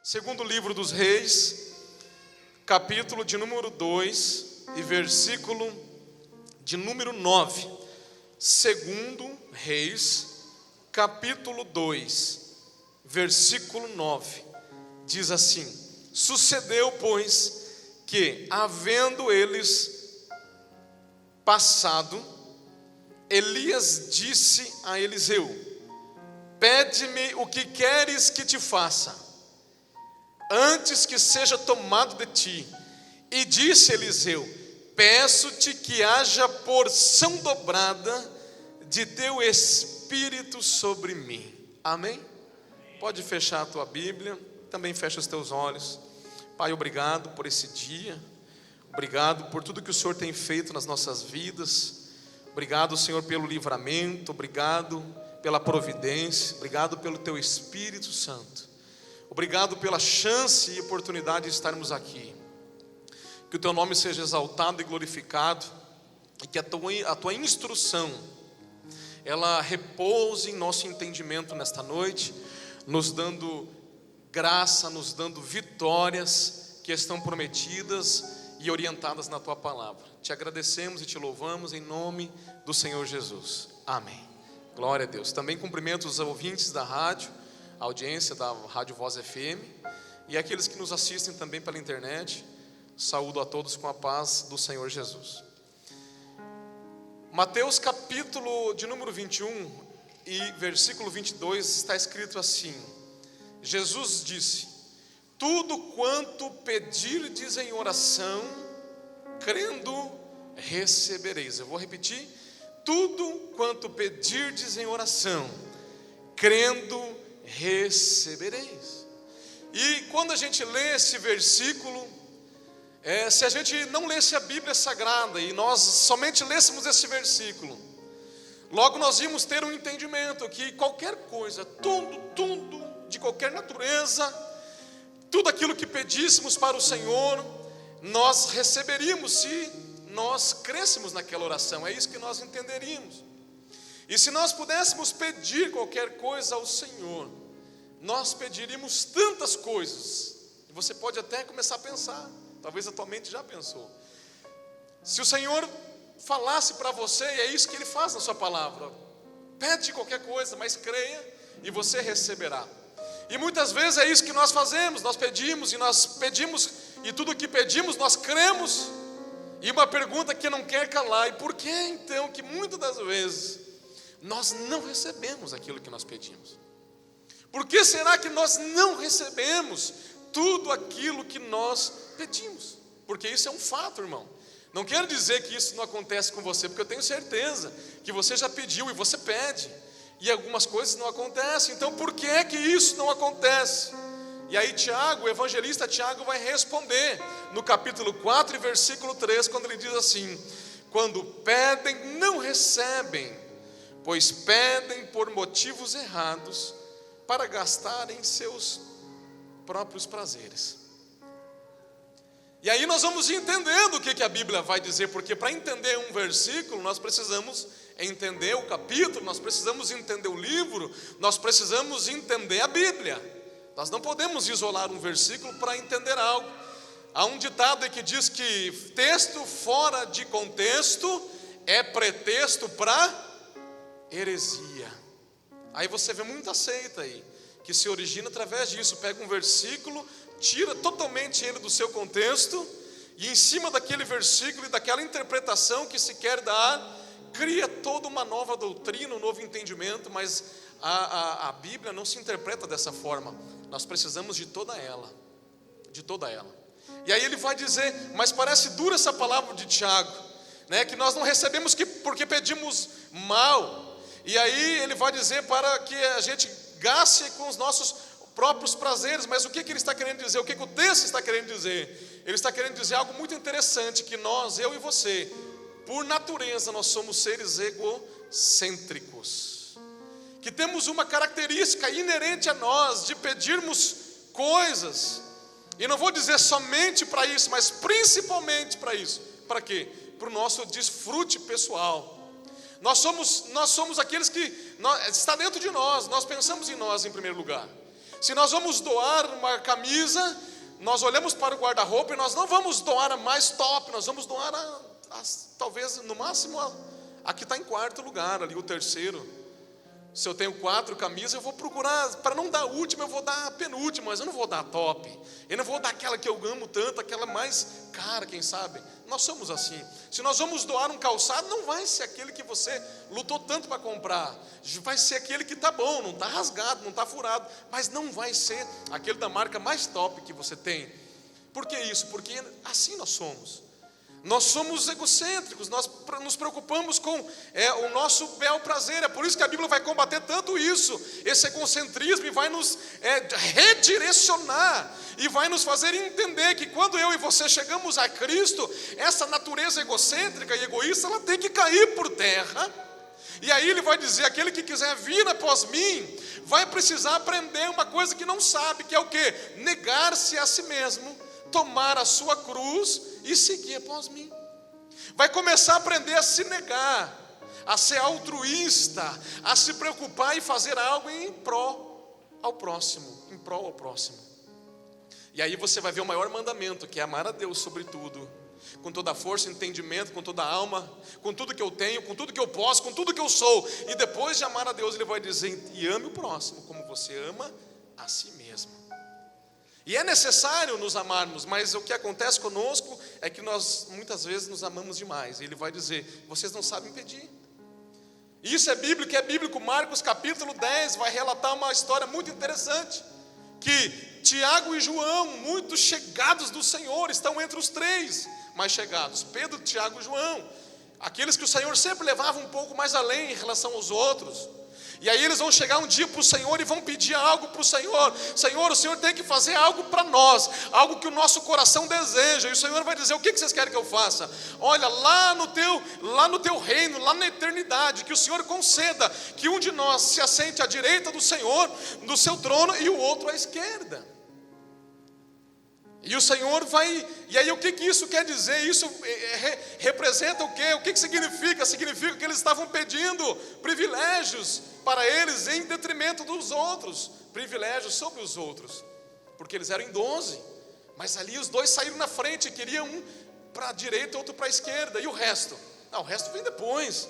Segundo livro dos Reis, capítulo de número 2 e versículo de número 9. Segundo Reis, capítulo 2, versículo 9. Diz assim: Sucedeu, pois, que, havendo eles passado, Elias disse a Eliseu: Pede-me o que queres que te faça, antes que seja tomado de ti. E disse Eliseu: Peço-te que haja porção dobrada de teu espírito sobre mim. Amém? Pode fechar a tua Bíblia, também fecha os teus olhos. Pai, obrigado por esse dia, obrigado por tudo que o Senhor tem feito nas nossas vidas. Obrigado, Senhor, pelo livramento, obrigado pela providência, obrigado pelo teu Espírito Santo. Obrigado pela chance e oportunidade de estarmos aqui. Que o teu nome seja exaltado e glorificado, e que a tua instrução, ela repouse em nosso entendimento nesta noite, nos dando graça, nos dando vitórias que estão prometidas e orientadas na tua palavra. Te agradecemos e te louvamos em nome do Senhor Jesus. Amém. Glória a Deus. Também cumprimento os ouvintes da rádio, a audiência da Rádio Voz FM, e aqueles que nos assistem também pela internet. Saúdo a todos com a paz do Senhor Jesus. Mateus capítulo de número 21 e versículo 22 está escrito assim: Jesus disse: Tudo quanto pedirdes em oração, crendo, recebereis. Eu vou repetir: tudo quanto pedirdes em oração, crendo, recebereis. E quando a gente lê esse versículo, se a gente não lesse a Bíblia Sagrada e nós somente lêssemos esse versículo, logo nós íamos ter um entendimento que qualquer coisa, tudo de qualquer natureza, tudo aquilo que pedíssemos para o Senhor, nós receberíamos se nós crêssemos naquela oração. É isso que nós entenderíamos. E se nós pudéssemos pedir qualquer coisa ao Senhor, nós pediríamos tantas coisas, e você pode até começar a pensar, talvez a tua mente já pensou. Se o Senhor falasse para você, e é isso que Ele faz na sua palavra: pede qualquer coisa, mas creia e você receberá. E muitas vezes é isso que nós fazemos, nós pedimos, e tudo que pedimos nós cremos. E uma pergunta que não quer calar: e por que então que muitas das vezes nós não recebemos aquilo que nós pedimos? Por que será que nós não recebemos tudo aquilo que nós pedimos? Porque isso é um fato, irmão. Não quero dizer que isso não acontece com você, porque eu tenho certeza que você já pediu e você pede, e algumas coisas não acontecem. Então por que é que isso não acontece? E aí Tiago, o evangelista Tiago, vai responder no capítulo 4 e versículo 3, quando ele diz assim: Quando pedem, não recebem, pois pedem por motivos errados, para gastarem seus próprios prazeres. E aí nós vamos entendendo o que a Bíblia vai dizer, porque para entender um versículo, nós precisamos entender o capítulo, nós precisamos entender o livro, nós precisamos entender a Bíblia. Nós não podemos isolar um versículo para entender algo. Há um ditado que diz que texto fora de contexto é pretexto para heresia. Aí você vê muita seita aí, que se origina através disso. Pega um versículo, tira totalmente ele do seu contexto, e em cima daquele versículo e daquela interpretação que se quer dar, cria toda uma nova doutrina, um novo entendimento. Mas a Bíblia não se interpreta dessa forma. Nós precisamos de toda ela, de toda ela. E aí ele vai dizer, mas parece dura essa palavra de Tiago, né? Que nós não recebemos porque pedimos mal. E aí ele vai dizer para que a gente gaste com os nossos próprios prazeres. Mas o que ele está querendo dizer? O que o texto está querendo dizer? Ele está querendo dizer algo muito interessante, que nós, eu e você, por natureza, nós somos seres egocêntricos, que temos uma característica inerente a nós de pedirmos coisas, e não vou dizer somente para isso, mas principalmente para isso. Para quê? Para o nosso desfrute pessoal. Nós somos aqueles que está dentro de nós, nós pensamos em nós em primeiro lugar. Se nós vamos doar uma camisa, nós olhamos para o guarda-roupa e nós não vamos doar a mais top, nós vamos doar talvez no máximo a que está em quarto lugar, ali o terceiro. Se eu tenho 4 camisas, eu vou procurar, para não dar a última, eu vou dar a penúltima, mas eu não vou dar a top. Eu não vou dar aquela que eu amo tanto, aquela mais cara, quem sabe. Nós somos assim. Se nós vamos doar um calçado, não vai ser aquele que você lutou tanto para comprar. Vai ser aquele que está bom, não está rasgado, não está furado. Mas não vai ser aquele da marca mais top que você tem. Por que isso? Porque assim nós somos. Nós somos egocêntricos, nós nos preocupamos com o nosso bel prazer. É por isso que a Bíblia vai combater tanto isso, esse egocentrismo, e vai nos redirecionar, e vai nos fazer entender que quando eu e você chegamos a Cristo, essa natureza egocêntrica e egoísta, ela tem que cair por terra. E aí ele vai dizer, aquele que quiser vir após mim, vai precisar aprender uma coisa que não sabe, que é o quê? Negar-se a si mesmo, tomar a sua cruz e seguir após mim. Vai começar a aprender a se negar, a ser altruísta, a se preocupar e fazer algo em prol ao próximo, em prol ao próximo. E aí você vai ver o maior mandamento, que é amar a Deus sobre tudo, com toda a força, entendimento, com toda a alma, com tudo que eu tenho, com tudo que eu posso, com tudo que eu sou. E depois de amar a Deus, ele vai dizer, e ame o próximo como você ama a si mesmo. E é necessário nos amarmos, mas o que acontece conosco é que nós muitas vezes nos amamos demais. E ele vai dizer, vocês não sabem pedir. Isso é bíblico. Marcos capítulo 10 vai relatar uma história muito interessante, que Tiago e João, muito chegados do Senhor, estão entre os 3 mais chegados, Pedro, Tiago e João, aqueles que o Senhor sempre levava um pouco mais além em relação aos outros. E aí eles vão chegar um dia para o Senhor e vão pedir algo para o Senhor. Senhor, o Senhor tem que fazer algo para nós, algo que o nosso coração deseja. E o Senhor vai dizer, o que vocês querem que eu faça? Olha, lá no teu reino, lá na eternidade, que o Senhor conceda que um de nós se assente à direita do Senhor, do seu trono, e o outro à esquerda. E o Senhor vai, e aí o que isso quer dizer? Isso representa o quê? O que significa? Significa que eles estavam pedindo privilégios para eles em detrimento dos outros, privilégios sobre os outros, porque eles eram em 12, mas ali os 2 saíram na frente, queriam um para a direita e outro para a esquerda, e o resto? Não, o resto vem depois.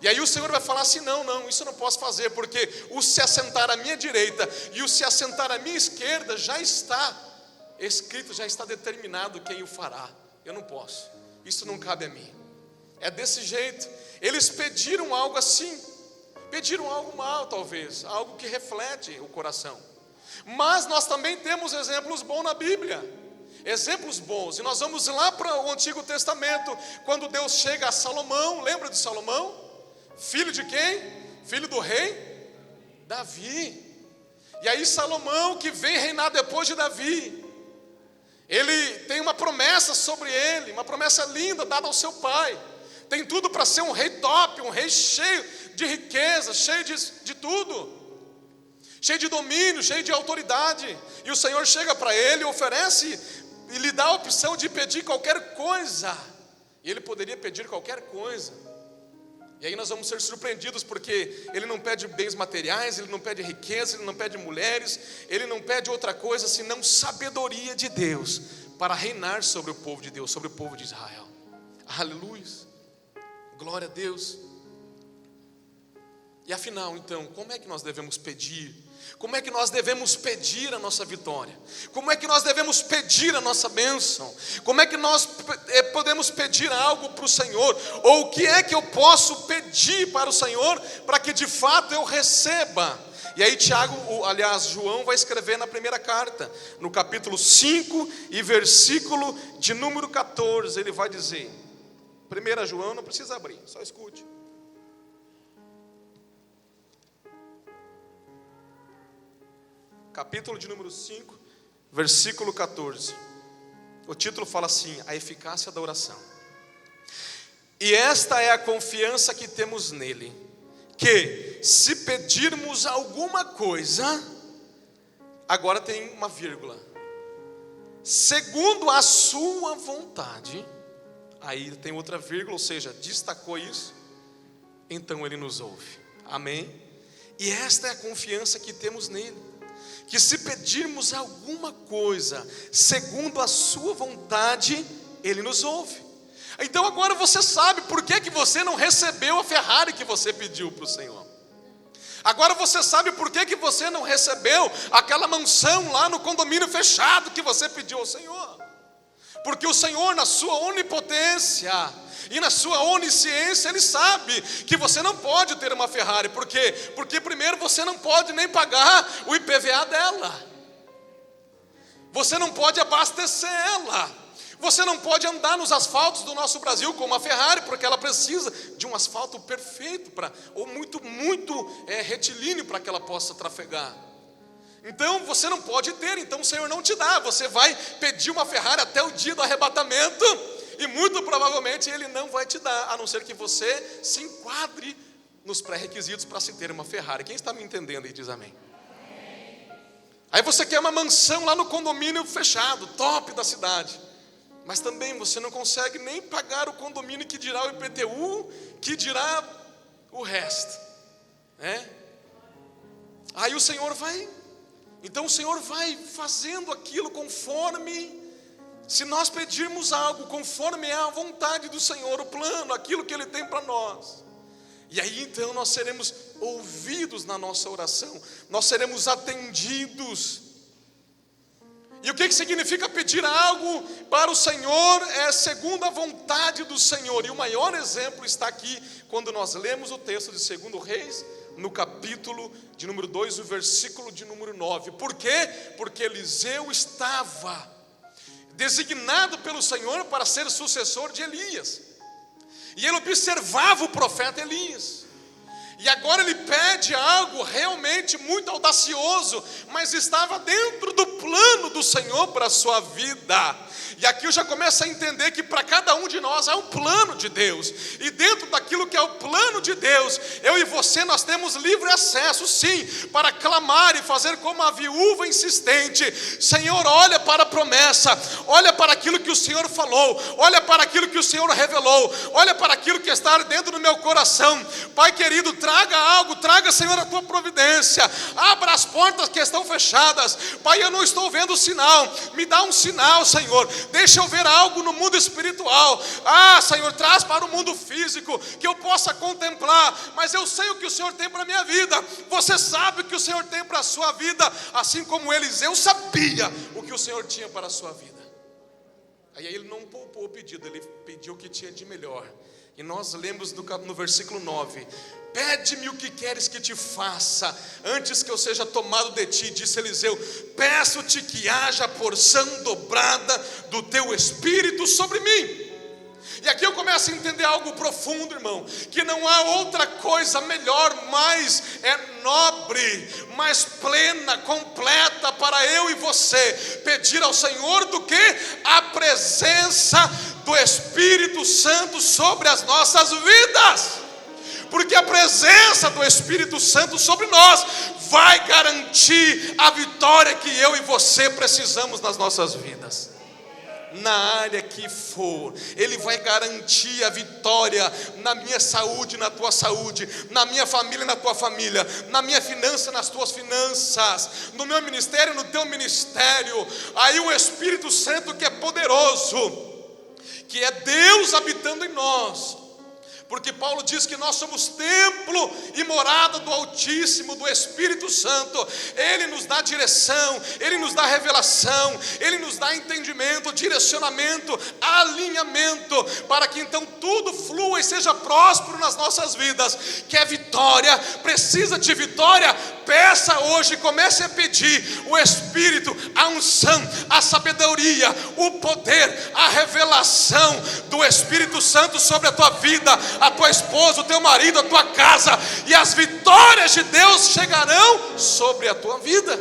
E aí o Senhor vai falar assim, não, isso eu não posso fazer, porque o se assentar à minha direita e o se assentar à minha esquerda já está escrito, já está determinado quem o fará. Eu não posso, isso não cabe a mim. É desse jeito. Eles pediram algo assim, pediram algo mal talvez, algo que reflete o coração. Mas nós também temos exemplos bons na Bíblia, exemplos bons. E nós vamos lá para o Antigo Testamento, quando Deus chega a Salomão. Lembra de Salomão? Filho de quem? Filho do rei Davi. E aí Salomão, que vem reinar depois de Davi, ele tem uma promessa sobre ele, uma promessa linda dada ao seu pai. Tem tudo para ser um rei top, um rei cheio de riqueza, cheio de tudo, cheio de domínio, cheio de autoridade. E o Senhor chega para ele, oferece e lhe dá a opção de pedir qualquer coisa. E ele poderia pedir qualquer coisa. E aí nós vamos ser surpreendidos, porque ele não pede bens materiais, ele não pede riqueza, ele não pede mulheres, ele não pede outra coisa senão sabedoria de Deus para reinar sobre o povo de Deus, sobre o povo de Israel. Aleluia, glória a Deus. E afinal, então, como é que nós devemos pedir? Como é que nós devemos pedir a nossa vitória? Como é que nós devemos pedir a nossa bênção? Como é que nós podemos pedir algo para o Senhor? Ou o que é que eu posso pedir para o Senhor para que de fato eu receba? E aí João vai escrever na primeira carta, no capítulo 5 e versículo de número 14, ele vai dizer, 1 João, não precisa abrir, só escute. Capítulo de número 5, versículo 14. O título fala assim, a eficácia da oração. E esta é a confiança que temos nele, que se pedirmos alguma coisa, agora tem uma vírgula, segundo a sua vontade, aí tem outra vírgula, ou seja, destacou isso, então ele nos ouve. Amém? E esta é a confiança que temos nele, que se pedirmos alguma coisa segundo a sua vontade, Ele nos ouve. Então agora você sabe por que você não recebeu a Ferrari que você pediu para o Senhor. Agora você sabe por que você não recebeu aquela mansão lá no condomínio fechado que você pediu ao Senhor. Porque o Senhor, na sua onipotência e na sua onisciência, Ele sabe que você não pode ter uma Ferrari. Por quê? Porque primeiro você não pode nem pagar o IPVA dela. Você não pode abastecer ela. Você não pode andar nos asfaltos do nosso Brasil com uma Ferrari, porque ela precisa de um asfalto perfeito, ou muito retilíneo para que ela possa trafegar. Então você não pode ter, então o Senhor não te dá. Você vai pedir uma Ferrari até o dia do arrebatamento, e muito provavelmente Ele não vai te dar, a não ser que você se enquadre nos pré-requisitos para se ter uma Ferrari. Quem está me entendendo aí diz amém. Aí você quer uma mansão lá no condomínio fechado, top da cidade, mas também você não consegue nem pagar o condomínio, que dirá o IPTU, que dirá o resto, né? Aí o Senhor vai, então o Senhor vai fazendo aquilo conforme, se nós pedirmos algo conforme é a vontade do Senhor, o plano, aquilo que Ele tem para nós. E aí então nós seremos ouvidos na nossa oração, nós seremos atendidos. E o que significa pedir algo para o Senhor? É segundo a vontade do Senhor. E o maior exemplo está aqui, quando nós lemos o texto de 2 Reis, no capítulo de número 2, o versículo de número 9. Por quê? Porque Eliseu estava designado pelo Senhor para ser sucessor de Elias. E ele observava o profeta Elias. E agora ele pede algo realmente muito audacioso, mas estava dentro do plano do Senhor para a sua vida. E aqui eu já começo a entender que para cada um de nós há um plano de Deus. E dentro daquilo que é o plano de Deus, eu e você, nós temos livre acesso, sim, para clamar e fazer como a viúva insistente: Senhor, olha para a promessa, olha para aquilo que o Senhor falou, olha para aquilo que o Senhor revelou, olha para aquilo que está dentro do meu coração. Pai querido, traga algo, traga, Senhor, a tua providência, abra as portas que estão fechadas. Pai, eu não estou vendo o sinal, me dá um sinal, Senhor, deixa eu ver algo no mundo espiritual. Senhor, traz para o mundo físico, que eu possa contemplar. Mas eu sei o que o Senhor tem para a minha vida, você sabe o que o Senhor tem para a sua vida, assim como Eliseu sabia o que o Senhor tinha para a sua vida. Aí ele não poupou o pedido, ele pediu o que tinha de melhor. E nós lemos no versículo 9: pede-me o que queres que te faça, antes que eu seja tomado de ti. Disse Eliseu: peço-te que haja porção dobrada do teu espírito sobre mim. E aqui eu começo a entender algo profundo, irmão, que não há outra coisa melhor, mais nobre, mais plena, completa para eu e você pedir ao Senhor do que a presença do Espírito Santo sobre as nossas vidas. Porque a presença do Espírito Santo sobre nós vai garantir a vitória que eu e você precisamos nas nossas vidas. Na área que for, Ele vai garantir a vitória na minha saúde, na tua saúde, na minha família, na tua família, na minha finança, nas tuas finanças, no meu ministério, no teu ministério. Aí o Espírito Santo, que é poderoso, que é Deus habitando em nós. Porque Paulo diz que nós somos templo e morada do Altíssimo, do Espírito Santo. Ele nos dá direção, Ele nos dá revelação, Ele nos dá entendimento, direcionamento, alinhamento, para que então tudo flua e seja próspero nas nossas vidas. Quer vitória? Precisa de vitória? Peça hoje, comece a pedir o Espírito, a unção, a sabedoria, o poder, a revelação do Espírito Santo sobre a tua vida, a tua esposa, o teu marido, a tua casa, e as vitórias de Deus chegarão sobre a tua vida.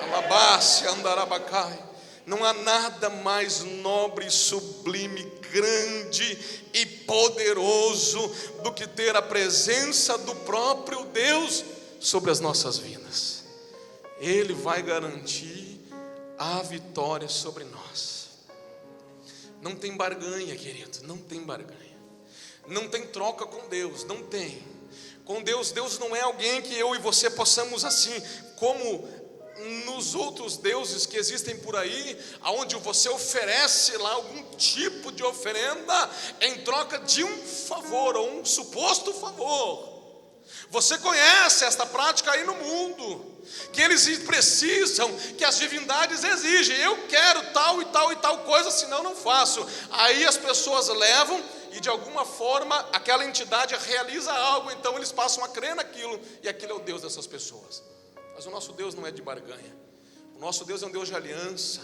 Alabaste, andarabacai. Não há nada mais nobre, sublime, grande e poderoso do que ter a presença do próprio Deus sobre as nossas vidas. Ele vai garantir a vitória sobre nós. Não tem barganha, querido, não tem barganha. Não tem troca com Deus, não tem. Com Deus, Deus não é alguém que eu e você possamos assim, como nos outros deuses que existem por aí, aonde você oferece lá algum tipo de oferenda em troca de um favor ou um suposto favor. Você conhece esta prática aí no mundo, que eles precisam, que as divindades exigem: eu quero tal e tal e tal coisa, senão não faço. Aí as pessoas levam e de alguma forma aquela entidade realiza algo, então eles passam a crer naquilo, e aquilo é o Deus dessas pessoas. Mas o nosso Deus não é de barganha. O nosso Deus é um Deus de aliança.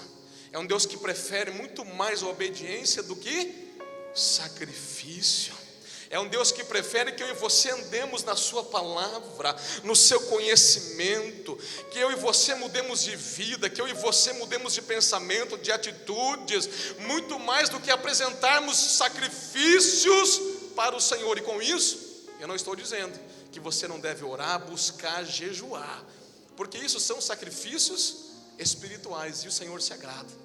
É um Deus que prefere muito mais a obediência do que sacrifício. É um Deus que prefere que eu e você andemos na sua palavra, no seu conhecimento, que eu e você mudemos de vida, que eu e você mudemos de pensamento, de atitudes, muito mais do que apresentarmos sacrifícios para o Senhor. E com isso, eu não estou dizendo que você não deve orar, buscar, jejuar, porque isso são sacrifícios espirituais e o Senhor se agrada.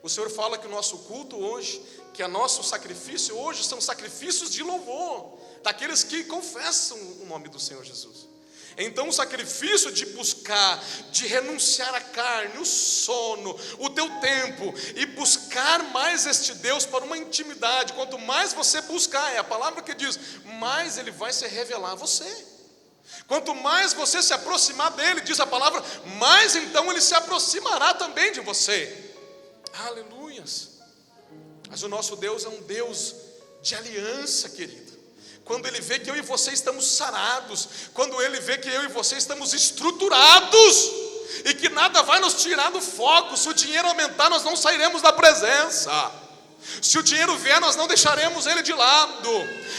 O Senhor fala que o nosso culto hoje, que o nosso sacrifício hoje são sacrifícios de louvor, daqueles que confessam o nome do Senhor Jesus. Então o sacrifício de buscar, de renunciar à carne, o sono, o teu tempo, e buscar mais este Deus para uma intimidade. Quanto mais você buscar, é a palavra que diz, mais Ele vai se revelar a você. Quanto mais você se aproximar dEle, diz a palavra, mais então Ele se aproximará também de você. Aleluias. Mas o nosso Deus é um Deus de aliança, querido. Quando Ele vê que eu e você estamos sarados, quando Ele vê que eu e você estamos estruturados, e que nada vai nos tirar do foco. Se o dinheiro aumentar, nós não sairemos da presença. Se o dinheiro vier, nós não deixaremos ele de lado.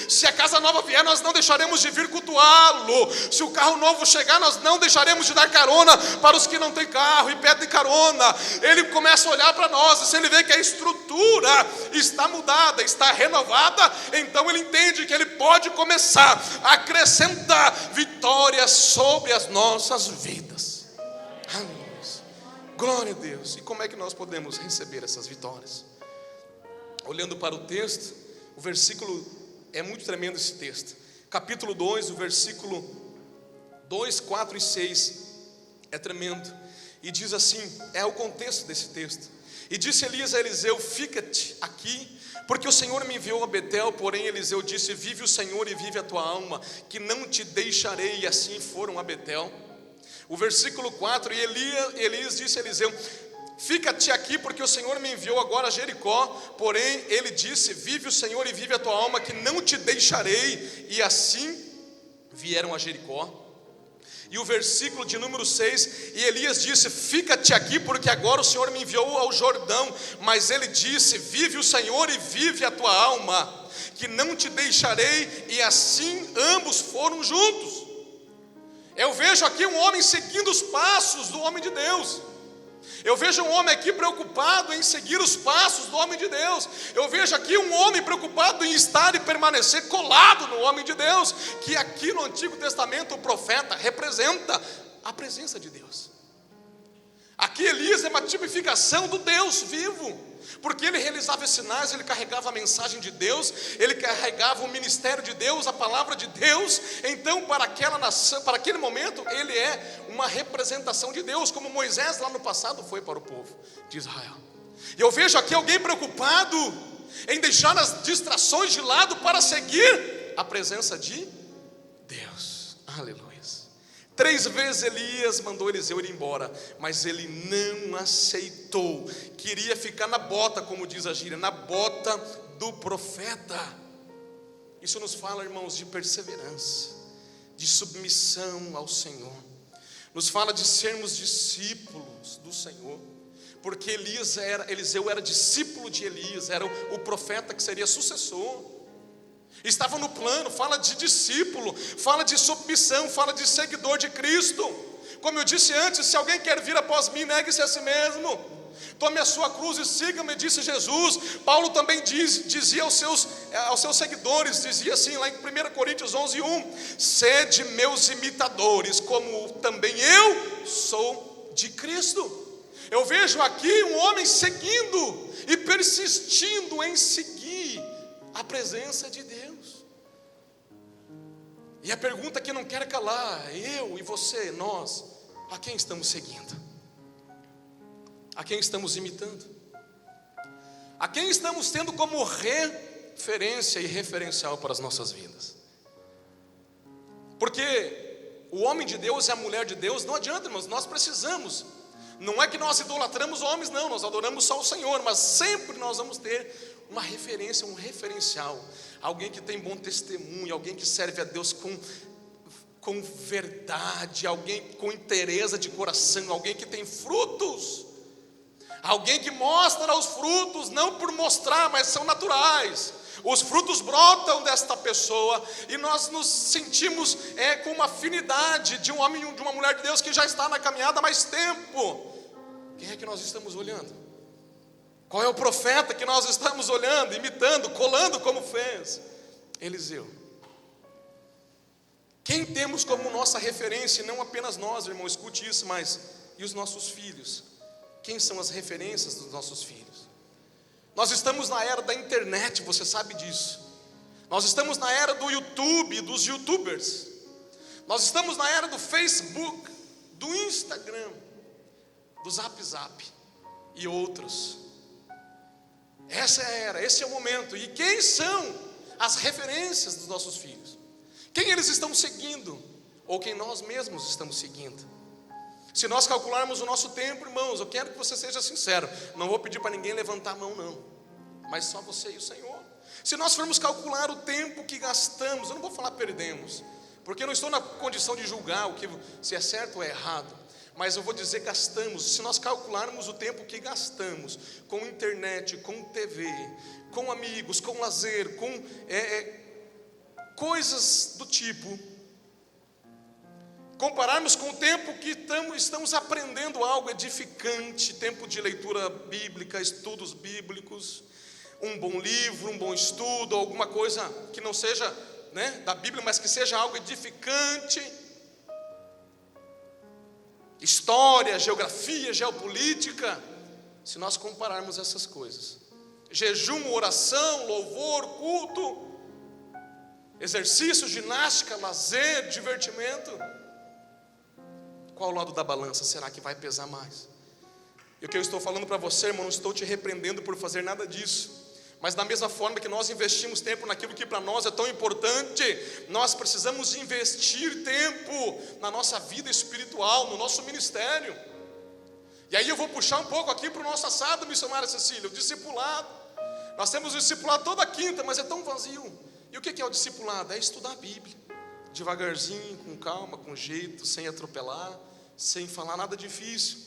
Se a casa nova vier, nós não deixaremos de vir cultuá-lo. Se o carro novo chegar, nós não deixaremos de dar carona para os que não têm carro e pedem carona. Ele começa a olhar para nós, e se ele vê que a estrutura está mudada, está renovada, então ele entende que ele pode começar a acrescentar vitórias sobre as nossas vidas. Aleluia. Glória a Deus. E como é que nós podemos receber essas vitórias? Olhando para o texto, o versículo, é muito tremendo esse texto. Capítulo 2, o versículo 2, 4 e 6, é tremendo. E diz assim, é o contexto desse texto. E disse Elias a Eliseu, fica-te aqui, porque o Senhor me enviou a Betel. Porém Eliseu disse, vive o Senhor e vive a tua alma, que não te deixarei. E assim foram a Betel. O versículo 4, e Elias disse a Eliseu, fica-te aqui, porque o Senhor me enviou agora a Jericó. Porém ele disse, vive o Senhor e vive a tua alma, que não te deixarei. E assim vieram a Jericó. E o versículo de número 6, e Elias disse, fica-te aqui, porque agora o Senhor me enviou ao Jordão. Mas ele disse, vive o Senhor e vive a tua alma, que não te deixarei. E assim ambos foram juntos. Eu vejo aqui um homem seguindo os passos do homem de Deus. Eu vejo um homem aqui preocupado em seguir os passos do homem de Deus. Eu vejo aqui um homem preocupado em estar e permanecer colado no homem de Deus, que aqui no Antigo Testamento o profeta representa a presença de Deus. Aqui Elias é uma tipificação do Deus vivo, porque ele realizava esses sinais, ele carregava a mensagem de Deus, ele carregava o ministério de Deus, a palavra de Deus. Então para aquela nação, para aquele momento, ele é uma representação de Deus, como Moisés lá no passado foi para o povo de Israel. E eu vejo aqui alguém preocupado em deixar as distrações de lado para seguir a presença de Deus. Aleluia. 3 vezes Elias mandou Eliseu ir embora, mas ele não aceitou. Queria ficar na bota, como diz a gíria, na bota do profeta. Isso nos fala, irmãos, de perseverança, de submissão ao Senhor. Nos fala de sermos discípulos do Senhor, porque Eliseu era discípulo de Elias, era o profeta que seria sucessor. Estava no plano, fala de discípulo, fala de submissão, fala de seguidor de Cristo. Como eu disse antes, se alguém quer vir após mim, negue-se a si mesmo, tome a sua cruz e siga-me, disse Jesus. Paulo também dizia aos seus seguidores, dizia assim lá em 1 Coríntios 11:1, sede meus imitadores, como também eu sou de Cristo. Eu vejo aqui um homem seguindo e persistindo em seguir a presença de Deus. E a pergunta que não quer calar, eu e você, nós, a quem estamos seguindo? A quem estamos imitando? A quem estamos tendo como referência e referencial para as nossas vidas? Porque o homem de Deus e a mulher de Deus, não adianta, irmãos, nós precisamos. Não é que nós idolatramos homens, não, nós adoramos só o Senhor, mas sempre nós vamos ter uma referência, um referencial, alguém que tem bom testemunho, alguém que serve a Deus com verdade, alguém com inteireza de coração, alguém que tem frutos, alguém que mostra os frutos, não por mostrar, mas são naturais. Os frutos brotam desta pessoa e nós nos sentimos com uma afinidade de um homem e de uma mulher de Deus que já está na caminhada há mais tempo. Quem é que nós estamos olhando? Qual é o profeta que nós estamos olhando, imitando, colando como fez Eliseu? Quem temos como nossa referência, e não apenas nós, irmão, escute isso, mas e os nossos filhos? Quem são as referências dos nossos filhos? Nós estamos na era da internet, você sabe disso. Nós estamos na era do YouTube, dos youtubers. Nós estamos na era do Facebook, do Instagram, do Zap e outros. Essa é a era, esse é o momento. E quem são as referências dos nossos filhos? Quem eles estão seguindo? Ou quem nós mesmos estamos seguindo? Se nós calcularmos o nosso tempo, irmãos, eu quero que você seja sincero. Não vou pedir para ninguém levantar a mão, não. Mas só você e o Senhor. Se nós formos calcular o tempo que gastamos, eu não vou falar perdemos, porque eu não estou na condição de julgar se é certo ou é errado. Mas eu vou dizer gastamos. Se nós calcularmos o tempo que gastamos com internet, com TV, com amigos, com lazer, com coisas do tipo, compararmos com o tempo que estamos aprendendo algo edificante, tempo de leitura bíblica, estudos bíblicos, um bom livro, um bom estudo, alguma coisa que não seja da Bíblia, mas que seja algo edificante, história, geografia, geopolítica. Se nós compararmos essas coisas, jejum, oração, louvor, culto, exercício, ginástica, lazer, divertimento, qual lado da balança será que vai pesar mais? E o que eu estou falando para você, irmão, não estou te repreendendo por fazer nada disso, mas da mesma forma que nós investimos tempo naquilo que para nós é tão importante, nós precisamos investir tempo na nossa vida espiritual, no nosso ministério. E aí eu vou puxar um pouco aqui para o nosso assado, missionária Cecília, o discipulado. Nós temos o discipulado toda quinta, mas é tão vazio. E o que é o discipulado? É estudar a Bíblia, devagarzinho, com calma, com jeito, sem atropelar, sem falar nada difícil.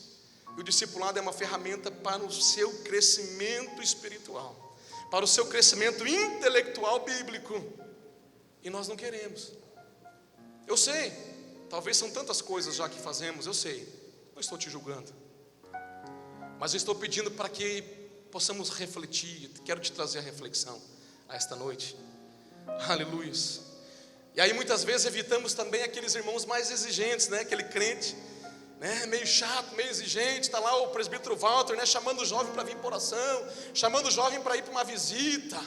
E o discipulado é uma ferramenta para o seu crescimento espiritual, para o seu crescimento intelectual bíblico. E nós não queremos. Eu sei, talvez são tantas coisas já que fazemos, eu sei, não estou te julgando, mas eu estou pedindo para que possamos refletir. Quero te trazer a reflexão a esta noite. Aleluia. E aí muitas vezes evitamos também aqueles irmãos mais exigentes, aquele crente, meio chato, meio exigente. Está lá o presbítero Walter, chamando o jovem para vir para oração, chamando o jovem para ir para uma visita.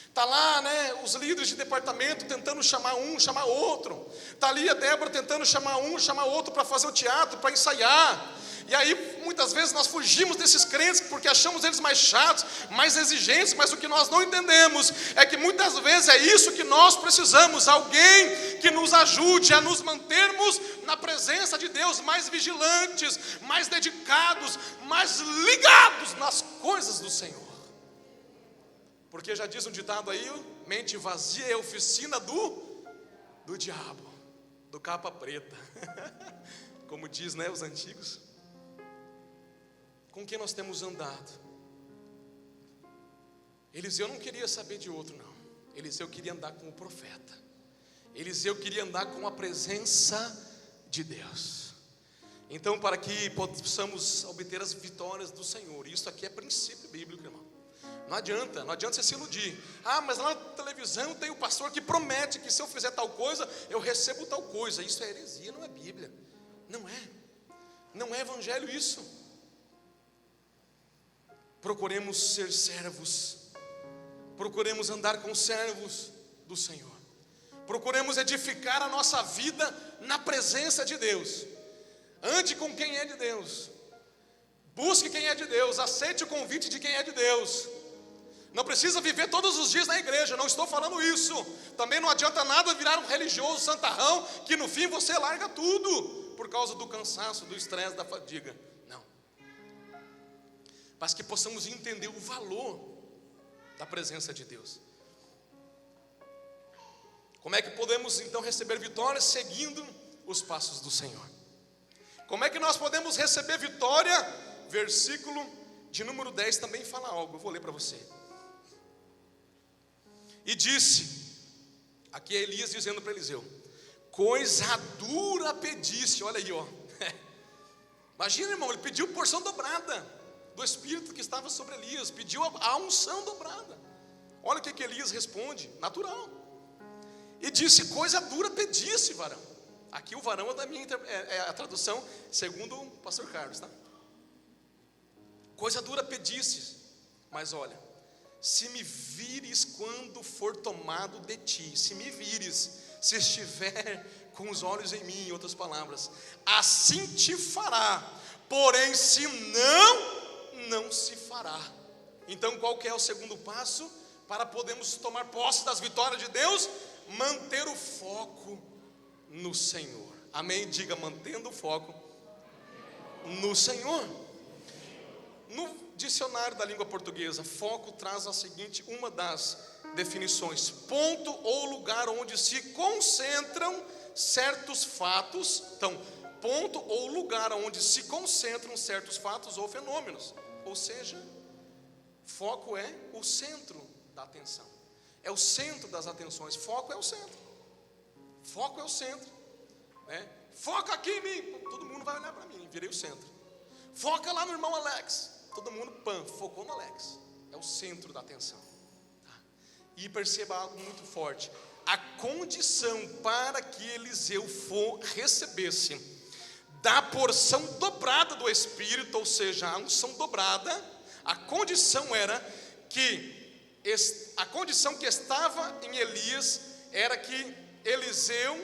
Está lá, os líderes de departamento tentando chamar um, chamar outro. Está ali a Débora tentando chamar um, chamar outro para fazer o teatro, para ensaiar. E aí muitas vezes nós fugimos desses crentes porque achamos eles mais chatos, mais exigentes. Mas o que nós não entendemos é que muitas vezes é isso que nós precisamos: alguém que nos ajude a nos mantermos na presença de Deus, mais vigilantes, mais dedicados, mais ligados nas coisas do Senhor. Porque já diz um ditado aí: mente vazia é oficina do diabo, do capa preta. Como diz, os antigos. Com quem nós temos andado? Eliseu não queria saber de outro, não. Eliseu queria andar com o profeta. Eliseu queria andar com a presença de Deus. Então, para que possamos obter as vitórias do Senhor, isso aqui é princípio bíblico, irmão. Não adianta você se iludir. Mas lá na televisão tem o pastor que promete que se eu fizer tal coisa, eu recebo tal coisa. Isso é heresia, não é Bíblia. Não é evangelho isso. Procuremos ser servos, procuremos andar com servos do Senhor, procuremos edificar a nossa vida na presença de Deus. Ande com quem é de Deus, Busque quem é de Deus, aceite o convite de quem é de Deus. Não precisa viver todos os dias na igreja, não estou falando isso. Também não adianta nada virar um religioso santarrão, que no fim você larga tudo, por causa do cansaço, do estresse, da fadiga. Não. Mas que possamos entender o valor da presença de Deus. Como é que podemos então receber vitória? Seguindo os passos do Senhor. Como é que nós podemos receber vitória? Versículo de número 10 também fala algo, eu vou ler para você. E disse, aqui é Elias dizendo para Eliseu: coisa dura pediste. Olha aí, ó. Imagina, irmão, ele pediu porção dobrada do Espírito que estava sobre Elias, pediu a unção dobrada. Olha o que Elias responde, natural. E disse, coisa dura pediste, varão. Aqui o varão é da minha é a tradução segundo o pastor Carlos, tá? Coisa dura pediste, mas olha, se me vires quando for tomado de ti, se me vires, se estiver com os olhos em mim, em outras palavras, assim te fará, porém se não se fará. Então qual que é o segundo passo para podermos tomar posse das vitórias de Deus? Manter o foco no Senhor. Amém? Diga, mantendo o foco no Senhor. No dicionário da língua portuguesa, foco traz a seguinte, uma das definições: ponto ou lugar onde se concentram certos fatos. Então, ponto ou lugar onde se concentram certos fatos ou fenômenos. Ou seja, foco é o centro da atenção, é o centro das atenções. Foco é o centro. Foco é o centro, né? Foca aqui em mim, todo mundo vai olhar para mim, virei o centro. Foca lá no irmão Alex, todo mundo focou no Alex. É o centro da atenção, tá? E perceba algo muito forte: a condição para que Eliseu recebesse da porção dobrada do Espírito, ou seja, a unção dobrada, a condição era que a condição que estava em Elias era que Eliseu,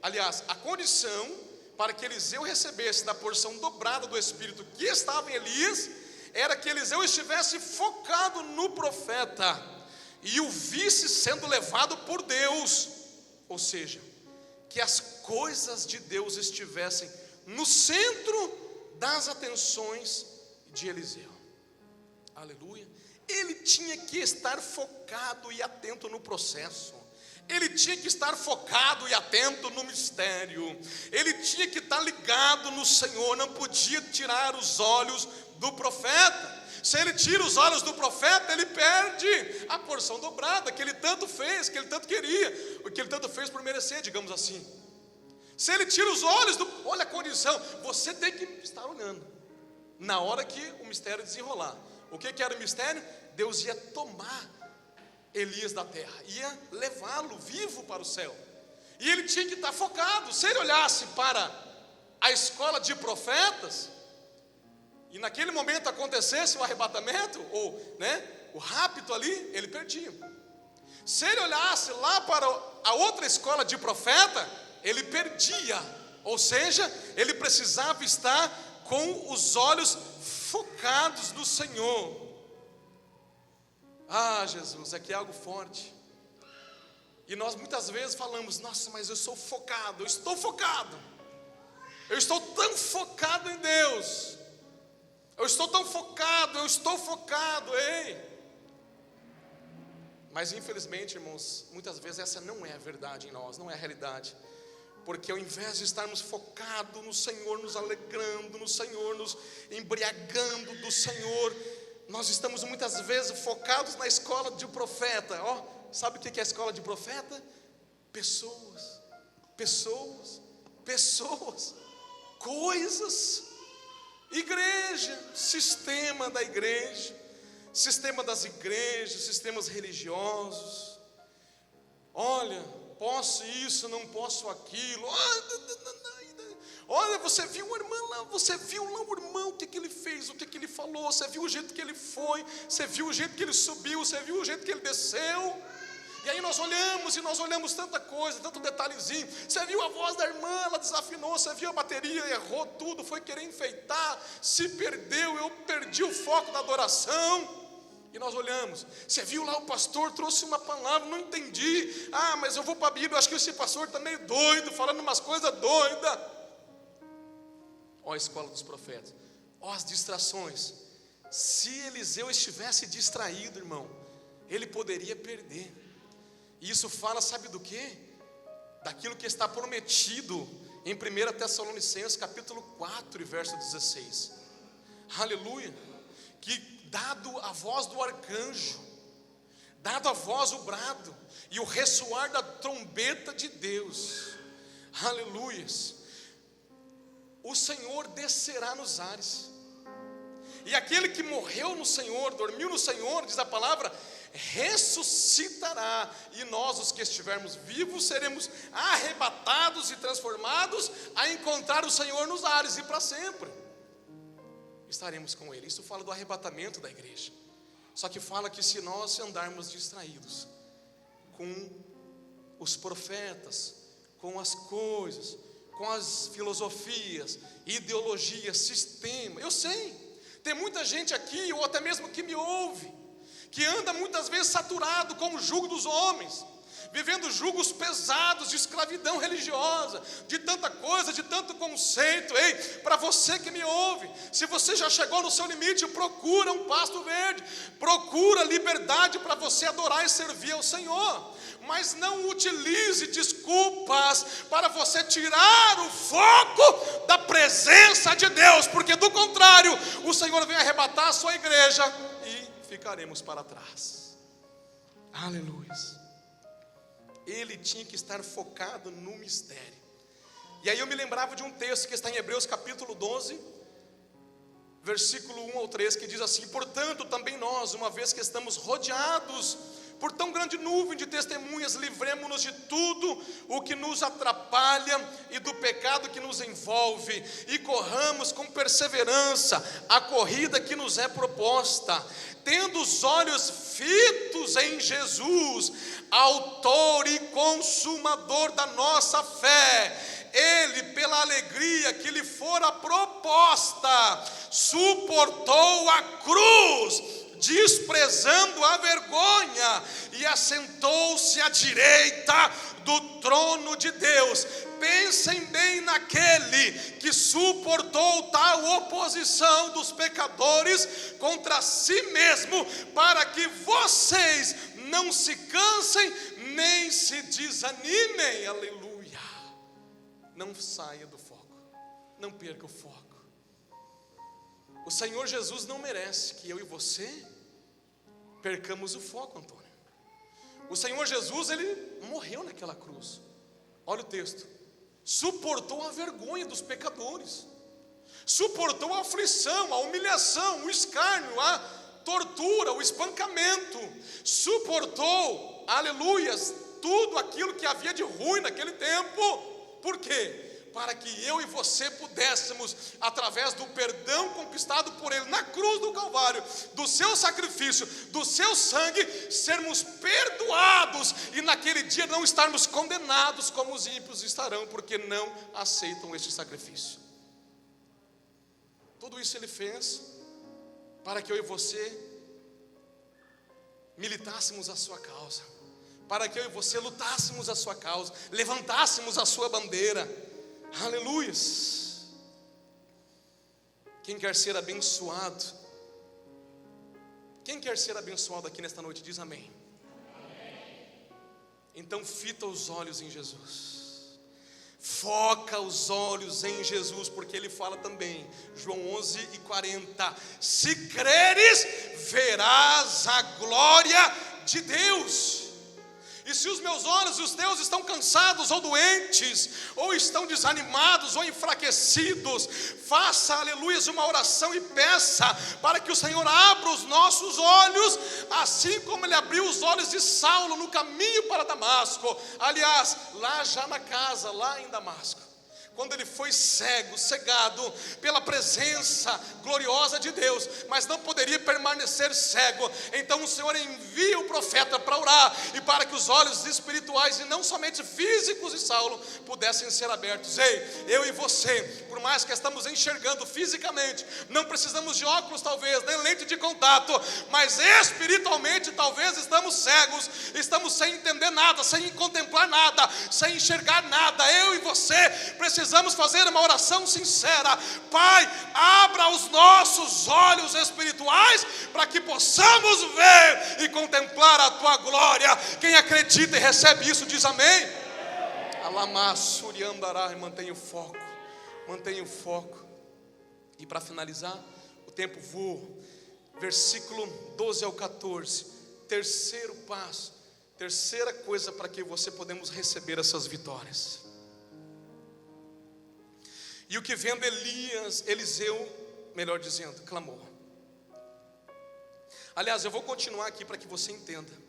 aliás, a condição para que Eliseu recebesse da porção dobrada do Espírito que estava em Elias, era que Eliseu estivesse focado no profeta e o visse sendo levado por Deus, ou seja, que as coisas de Deus estivessem no centro das atenções de Eliseu. Aleluia. Ele tinha que estar focado e atento no processo. Ele tinha que estar focado e atento no mistério. Ele tinha que estar ligado no Senhor. Não podia tirar os olhos do profeta. Se ele tira os olhos do profeta, ele perde a porção dobrada que ele tanto fez, que ele tanto queria, o que ele tanto fez por merecer, digamos assim. Se ele tira os olhos olha a condição, você tem que estar olhando na hora que o mistério desenrolar. O que era o mistério? Deus ia tomar Elias da terra, ia levá-lo vivo para o céu, e ele tinha que estar focado. Se ele olhasse para a escola de profetas, e naquele momento acontecesse o arrebatamento, ou o rapto ali, ele perdia. Se ele olhasse lá para a outra escola de profeta, ele perdia, ou seja, ele precisava estar com os olhos focados no Senhor. Ah, Jesus, aqui é algo forte. E nós muitas vezes falamos: nossa, mas eu sou focado, eu estou focado, eu estou tão focado em Deus, eu estou tão focado, eu estou focado, ei. Mas infelizmente, irmãos, muitas vezes essa não é a verdade em nós, não é a realidade. Porque ao invés de estarmos focados no Senhor, nos alegrando no Senhor, nos embriagando do Senhor, nós estamos muitas vezes focados na escola de profeta. Sabe o que é a escola de profeta? Pessoas, coisas, igreja, sistema da igreja, sistema das igrejas, sistemas religiosos. Olha, posso isso, não posso aquilo. Olha, você viu o irmão lá, você viu lá o irmão, o que ele fez, o que ele falou, você viu o jeito que ele foi, você viu o jeito que ele subiu, você viu o jeito que ele desceu. E aí nós olhamos tanta coisa, tanto detalhezinho. Você viu a voz da irmã, ela desafinou. Você viu a bateria, errou tudo, foi querer enfeitar, se perdeu, eu perdi o foco da adoração. E nós olhamos, você viu lá o pastor trouxe uma palavra, não entendi. Mas eu vou para a Bíblia, acho que esse pastor está meio doido, falando umas coisas doidas. Ó a escola dos profetas, ó as distrações. Se Eliseu estivesse distraído, irmão, ele poderia perder. E isso fala, sabe do quê? Daquilo que está prometido em 1 Tessalonicenses capítulo 4 e verso 16. Aleluia. Que dado a voz do arcanjo, dado a voz o brado e o ressoar da trombeta de Deus, aleluias, o Senhor descerá nos ares. E aquele que morreu no Senhor, dormiu no Senhor, diz a palavra, ressuscitará. E nós, os que estivermos vivos, seremos arrebatados e transformados a encontrar o Senhor nos ares, e para sempre estaremos com Ele. Isso fala do arrebatamento da igreja. Só que fala que se nós andarmos distraídos com os profetas, com as coisas, com as filosofias, ideologias, sistema. Eu sei, tem muita gente aqui, ou até mesmo que me ouve, que anda muitas vezes saturado com o jugo dos homens, vivendo jugos pesados de escravidão religiosa, de tanta coisa, de tanto conceito. Ei, para você que me ouve, se você já chegou no seu limite, procura um pasto verde, procura liberdade para você adorar e servir ao Senhor. Mas não utilize desculpas para você tirar o foco da presença de Deus, porque do contrário, o Senhor vem arrebatar a sua igreja e ficaremos para trás. Aleluia. Ele tinha que estar focado no mistério. E aí eu me lembrava de um texto que está em Hebreus capítulo 12, versículo 1 ao 3, que diz assim: portanto também nós, uma vez que estamos rodeados por tão grande nuvem de testemunhas, livremo-nos de tudo o que nos atrapalha e do pecado que nos envolve, e corramos com perseverança a corrida que nos é proposta, tendo os olhos fitos em Jesus, autor e consumador da nossa fé. Ele, pela alegria que lhe fora proposta, suportou a cruz, desprezando a vergonha, e assentou-se à direita do trono de Deus. Pensem bem naquele que suportou tal oposição dos pecadores contra si mesmo, para que vocês não se cansem nem se desanimem. Aleluia. Não saia do foco, não perca o foco. O Senhor Jesus não merece que eu e você percamos o foco, Antônio. O Senhor Jesus, Ele morreu naquela cruz. Olha o texto: suportou a vergonha dos pecadores, suportou a aflição, a humilhação, o escárnio, a tortura, o espancamento, suportou, aleluias, tudo aquilo que havia de ruim naquele tempo. Por quê? Para que eu e você pudéssemos, através do perdão conquistado por Ele na cruz do Calvário, do seu sacrifício, do seu sangue, sermos perdoados, e naquele dia não estarmos condenados como os ímpios estarão, porque não aceitam este sacrifício. Tudo isso Ele fez para que eu e você militássemos a sua causa, para que eu e você lutássemos a sua causa, levantássemos a sua bandeira. Aleluias. Quem quer ser abençoado? Quem quer ser abençoado aqui nesta noite? Diz amém. Amém. Então fita os olhos em Jesus, foca os olhos em Jesus, porque Ele fala também, João 11:40, se creres, verás a glória de Deus. E se os meus olhos e os teus estão cansados ou doentes, ou estão desanimados ou enfraquecidos, faça, aleluia, uma oração e peça para que o Senhor abra os nossos olhos, assim como Ele abriu os olhos de Saulo no caminho para Damasco. Aliás, lá já na casa, lá em Damasco, quando ele foi cegado pela presença gloriosa de Deus, mas não poderia permanecer cego. Então o Senhor envia o profeta para orar e para que os olhos espirituais, e não somente físicos de Saulo, pudessem ser abertos. Ei, eu e você, por mais que estamos enxergando fisicamente, não precisamos de óculos talvez, nem lente de contato, mas espiritualmente talvez estamos cegos, estamos sem entender nada, sem contemplar nada, sem enxergar nada. Eu e você precisamos fazer uma oração sincera: Pai, abra os nossos olhos espirituais para que possamos ver e contemplar a tua glória. Quem acredita e recebe isso diz amém. Alamassuriandará. Mantenha o foco, mantenha o foco. E para finalizar, o tempo voa. Versículo 12 ao 14, terceiro passo, terceira coisa para que você podemos receber essas vitórias. E o que vendo Eliseu, melhor dizendo, clamou. Aliás, eu vou continuar aqui para que você entenda.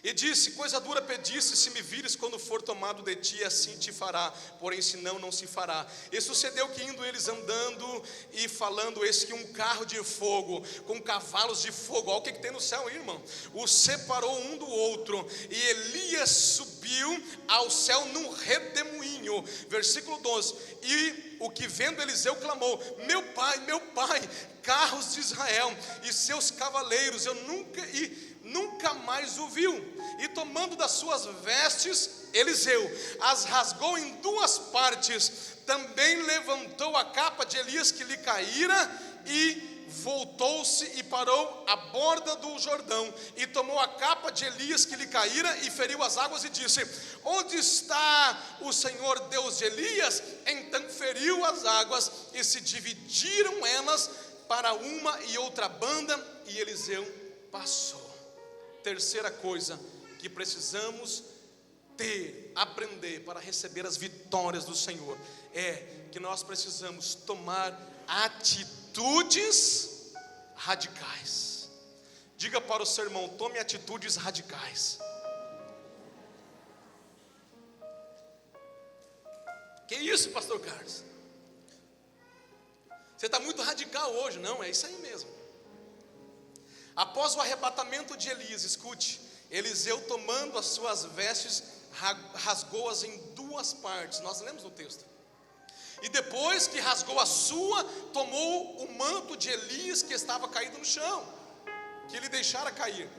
E disse: coisa dura pediste, se me vires quando for tomado de ti, assim te fará, porém se não, não se fará. E sucedeu que indo eles andando e falando, eis que um carro de fogo, com cavalos de fogo, olha o que tem no céu aí, irmão, os separou um do outro, e Elias subiu ao céu num redemoinho. Versículo 12, e o que vendo Eliseu clamou: meu pai, carros de Israel e seus cavaleiros, eu nunca mais o viu. E tomando das suas vestes, Eliseu as rasgou em duas partes. Também levantou a capa de Elias que lhe caíra, e voltou-se e parou à borda do Jordão, e tomou a capa de Elias que lhe caíra, e feriu as águas, e disse: onde está o Senhor Deus de Elias? Então feriu as águas, e se dividiram elas para uma e outra banda, e Eliseu passou. Terceira coisa que precisamos aprender para receber as vitórias do Senhor, é que nós precisamos tomar atitudes radicais. Diga para o seu irmão: tome atitudes radicais. Que isso, pastor Carlos? Você está muito radical hoje. Não, é isso aí mesmo. Após o arrebatamento de Elias, escute, Eliseu, tomando as suas vestes, rasgou-as em duas partes. Nós lemos no texto. E depois que rasgou a sua, tomou o manto de Elias que estava caído no chão, que ele deixara cair.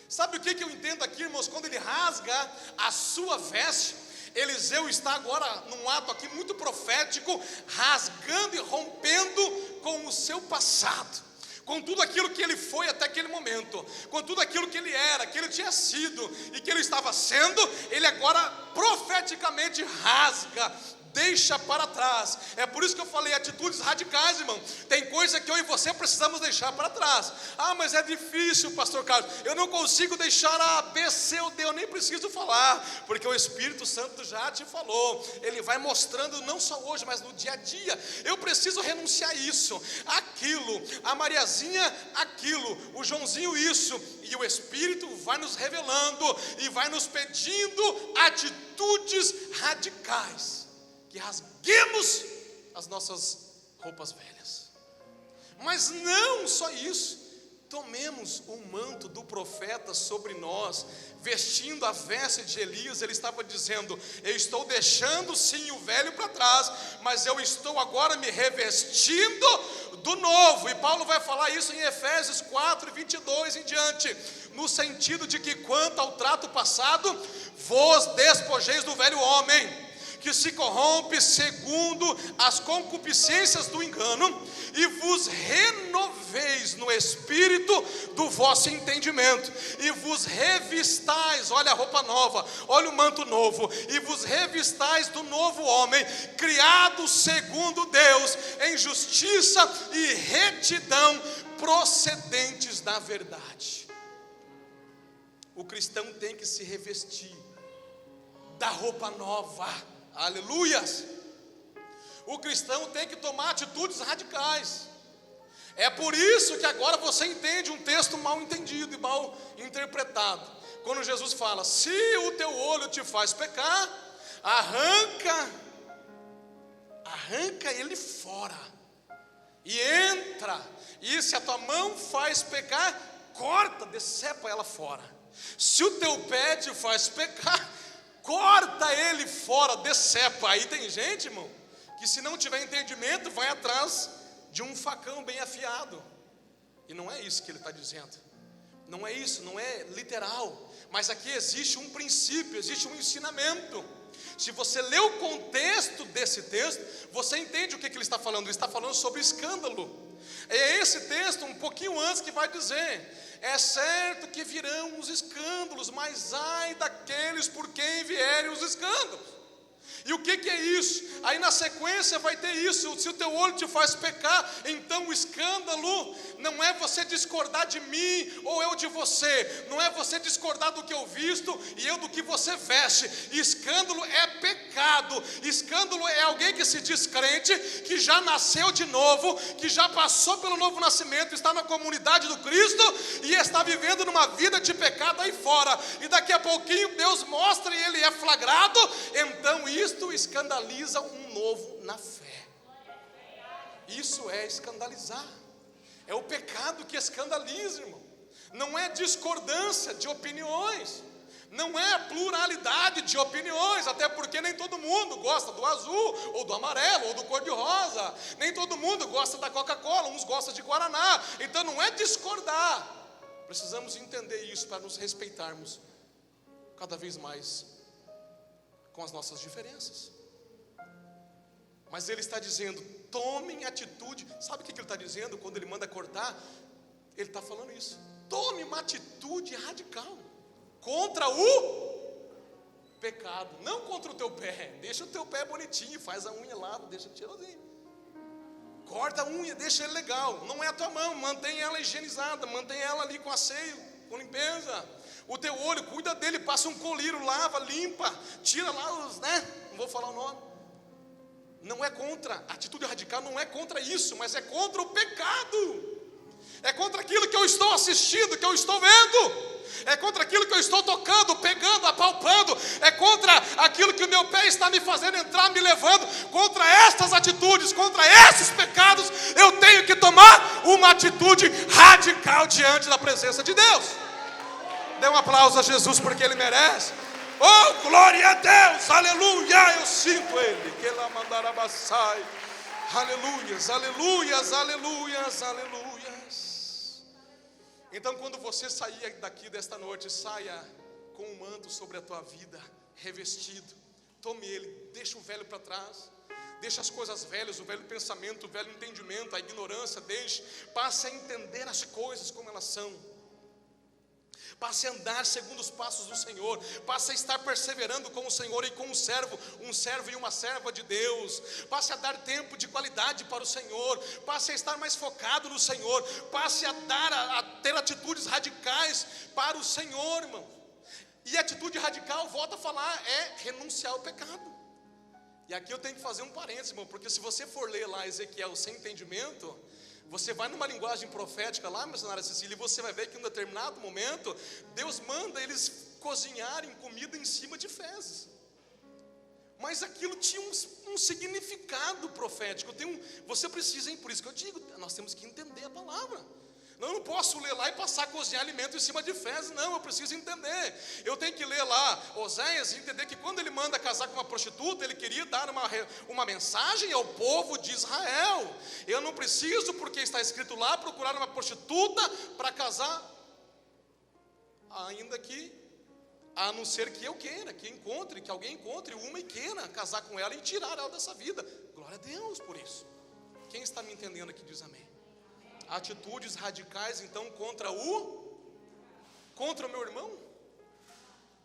Sabe o que eu entendo aqui, irmãos? Quando ele rasga a sua veste, Eliseu está agora num ato aqui muito profético, rasgando e rompendo com o seu passado, com tudo aquilo que ele foi até aquele momento, com tudo aquilo que ele era, que ele tinha sido e que ele estava sendo. Ele agora profeticamente rasga, deixa para trás. É por isso que eu falei atitudes radicais, irmão. Tem coisa que eu e você precisamos deixar para trás. Ah, mas é difícil, pastor Carlos, eu não consigo deixar a B, C ou D. Eu nem preciso falar, porque o Espírito Santo já te falou. Ele vai mostrando não só hoje, mas no dia a dia. Eu preciso renunciar a isso, aquilo, a Mariazinha aquilo, o Joãozinho isso. E o Espírito vai nos revelando e vai nos pedindo atitudes radicais, que rasguemos as nossas roupas velhas. Mas não só isso, tomemos o manto do profeta sobre nós, vestindo a veste de Elias. Ele estava dizendo: eu estou deixando sim o velho para trás, mas eu estou agora me revestindo do novo. E Paulo vai falar isso em Efésios 4:22 em diante, no sentido de que quanto ao trato passado, vos despojeis do velho homem, que se corrompe segundo as concupiscências do engano, e vos renoveis no espírito do vosso entendimento, e vos revistais, olha a roupa nova, olha o manto novo, e vos revistais do novo homem, criado segundo Deus, em justiça e retidão, procedentes da verdade. O cristão tem que se revestir da roupa nova. Aleluias! O cristão tem que tomar atitudes radicais. É por isso que agora você entende um texto mal entendido e mal interpretado, quando Jesus fala: se o teu olho te faz pecar, arranca ele fora, e entra, e se a tua mão faz pecar, corta, decepa ela fora. Se o teu pé te faz pecar, corta ele fora, decepa. Aí tem gente, irmão, que se não tiver entendimento, vai atrás de um facão bem afiado, e não é isso que ele está dizendo, não é isso, não é literal, mas aqui existe um princípio, existe um ensinamento. Se você lê o contexto desse texto, você entende o que ele está falando. Ele está falando sobre escândalo. É esse texto, um pouquinho antes, que vai dizer: é certo que virão os escândalos, mas ai daqueles por quem vierem os escândalos. E o que é isso? Aí na sequência vai ter isso: se o teu olho te faz pecar, então o escândalo não é você discordar de mim ou eu de você, não é você discordar do que eu visto e eu do que você veste. Escândalo é pecado. Escândalo é alguém que se diz crente, que já nasceu de novo, que já passou pelo novo nascimento, está na comunidade do Cristo e está vivendo numa vida de pecado aí fora, e daqui a pouquinho Deus mostra e ele é flagrado. Então isto escandaliza um novo na fé. Isso é escandalizar. É o pecado que escandaliza, irmão. Não é discordância de opiniões, não é pluralidade de opiniões, até porque nem todo mundo gosta do azul, ou do amarelo, ou do cor-de-rosa. Nem todo mundo gosta da Coca-Cola, uns gostam de Guaraná. Então não é discordar. Precisamos entender isso para nos respeitarmos cada vez mais com as nossas diferenças. Mas ele está dizendo: tomem atitude. Sabe o que ele está dizendo quando ele manda cortar? Ele está falando isso: tome uma atitude radical contra o pecado, não contra o teu pé. Deixa o teu pé bonitinho, faz a unha lá, deixa cheirosinho, corta a unha, deixa ele legal. Não é a tua mão, mantém ela higienizada, mantém ela ali com asseio, com limpeza. O teu olho, cuida dele, passa um colírio, lava, limpa, tira lá os, não vou falar o nome. Não é contra, a atitude radical não é contra isso, mas é contra o pecado. É contra aquilo que eu estou assistindo, que eu estou vendo. É contra aquilo que eu estou tocando, pegando, apalpando. É contra aquilo que o meu pé está me fazendo entrar, me levando. Contra estas atitudes, contra esses pecados, eu tenho que tomar uma atitude radical diante da presença de Deus. Dê um aplauso a Jesus, porque Ele merece. Oh, glória a Deus, aleluia, eu sinto Ele, que Ele mandará passar. Aleluias, aleluias, aleluias, aleluias. Então quando você sair daqui desta noite, saia com um manto sobre a tua vida, revestido. Tome ele, deixa o velho para trás, deixa as coisas velhas, o velho pensamento, o velho entendimento, a ignorância, deixe, passe a entender as coisas como elas são. Passe a andar segundo os passos do Senhor. Passe a estar perseverando com o Senhor e com um servo e uma serva de Deus. Passe a dar tempo de qualidade para o Senhor. Passe a estar mais focado no Senhor. Passe a ter atitudes radicais para o Senhor, irmão. E atitude radical, volta a falar, é renunciar ao pecado. E aqui eu tenho que fazer um parênteses, irmão, porque se você for ler lá Ezequiel sem entendimento, você vai numa linguagem profética lá, missionária Cecília, e você vai ver que em um determinado momento, Deus manda eles cozinharem comida em cima de fezes. Mas aquilo tinha um significado profético. Você precisa, por isso que eu digo, nós temos que entender a palavra. Eu não posso ler lá e passar a cozinhar alimento em cima de fezes, não, eu preciso entender. Eu tenho que ler lá Oséias e entender que quando ele manda casar com uma prostituta, ele queria dar uma mensagem ao povo de Israel. Eu não preciso, porque está escrito lá, procurar uma prostituta para casar, ainda que, a não ser que eu queira, que alguém encontre uma e queira casar com ela e tirar ela dessa vida. Glória a Deus por isso. Quem está me entendendo aqui diz amém. Atitudes radicais então contra o meu irmão,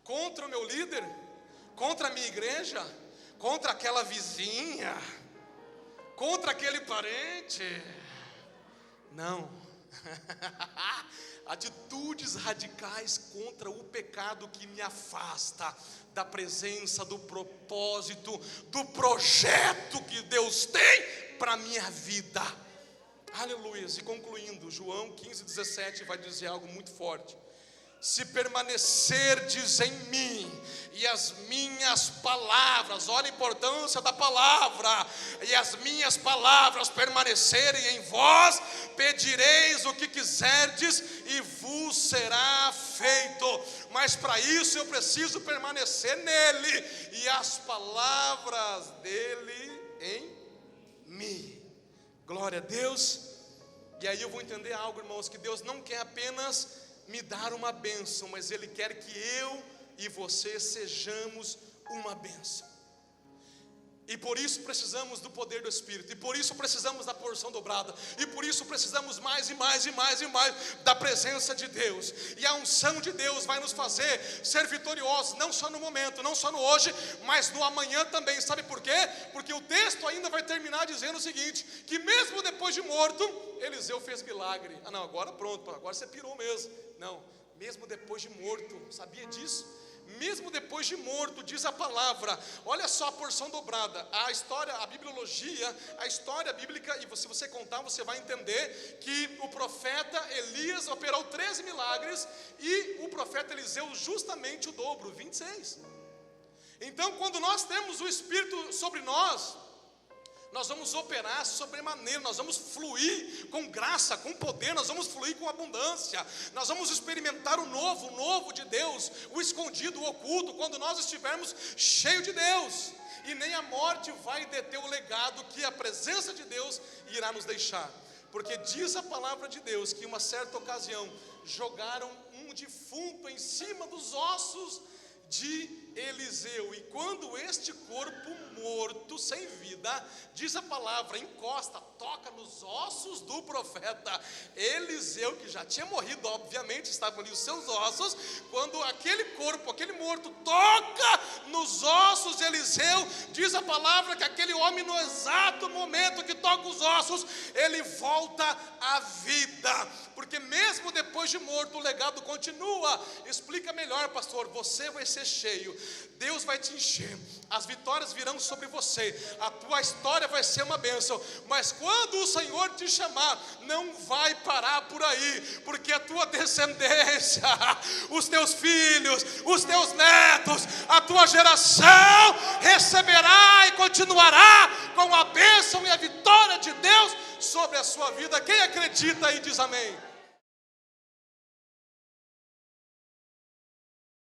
contra o meu líder, contra a minha igreja, contra aquela vizinha, contra aquele parente. Não. Atitudes radicais contra o pecado que me afasta da presença, do propósito, do projeto que Deus tem para a minha vida. Aleluia. E concluindo, João 15:17 vai dizer algo muito forte. se permanecerdes em mim, e as minhas palavras, olha a importância da palavra, e as minhas palavras permanecerem em vós, pedireis o que quiserdes e vos será feito. Mas para isso eu preciso permanecer nele, e as palavras dele em mim. Glória a Deus. E aí eu vou entender algo, irmãos, que Deus não quer apenas me dar uma bênção, mas Ele quer que eu e você sejamos uma bênção. E por isso precisamos do poder do Espírito, e por isso precisamos da porção dobrada, e por isso precisamos mais e mais e mais e mais da presença de Deus. E a unção de Deus vai nos fazer ser vitoriosos, não só no momento, não só no hoje, mas no amanhã também. Sabe por quê? Porque o texto ainda vai terminar dizendo o seguinte: que mesmo depois de morto, Eliseu fez milagre. Ah não, agora pronto, agora você pirou mesmo. Não, mesmo depois de morto, sabia disso? Mesmo depois de morto, diz a palavra. Olha só a porção dobrada. A história, a bibliologia, a história bíblica, e se você contar, você vai entender que o profeta Elias operou 13 milagres e o profeta Eliseu justamente o dobro, 26. Então, quando nós temos o Espírito sobre nós vamos operar sobremaneira, nós vamos fluir com graça, com poder, nós vamos fluir com abundância, nós vamos experimentar o novo de Deus, o escondido, o oculto, quando nós estivermos cheios de Deus. E nem a morte vai deter o legado que a presença de Deus irá nos deixar. Porque diz a palavra de Deus que em uma certa ocasião jogaram um defunto em cima dos ossos de Eliseu, e quando este corpo morto, sem vida, diz a palavra, encosta, toca nos ossos do profeta Eliseu, que já tinha morrido, obviamente, estavam ali os seus ossos, quando aquele corpo, aquele morto, toca nos ossos de Eliseu, diz a palavra que aquele homem, no exato momento que toca os ossos, ele volta à vida, porque mesmo depois de morto, o legado continua. Explica melhor, pastor. Você vai ser cheio, Deus vai te encher, as vitórias virão sobre você, a tua história vai ser uma bênção. Mas quando o Senhor te chamar, não vai parar por aí, porque a tua descendência, os teus filhos, os teus netos, a tua geração receberá e continuará com a bênção e a vitória de Deus sobre a sua vida. Quem acredita aí diz amém.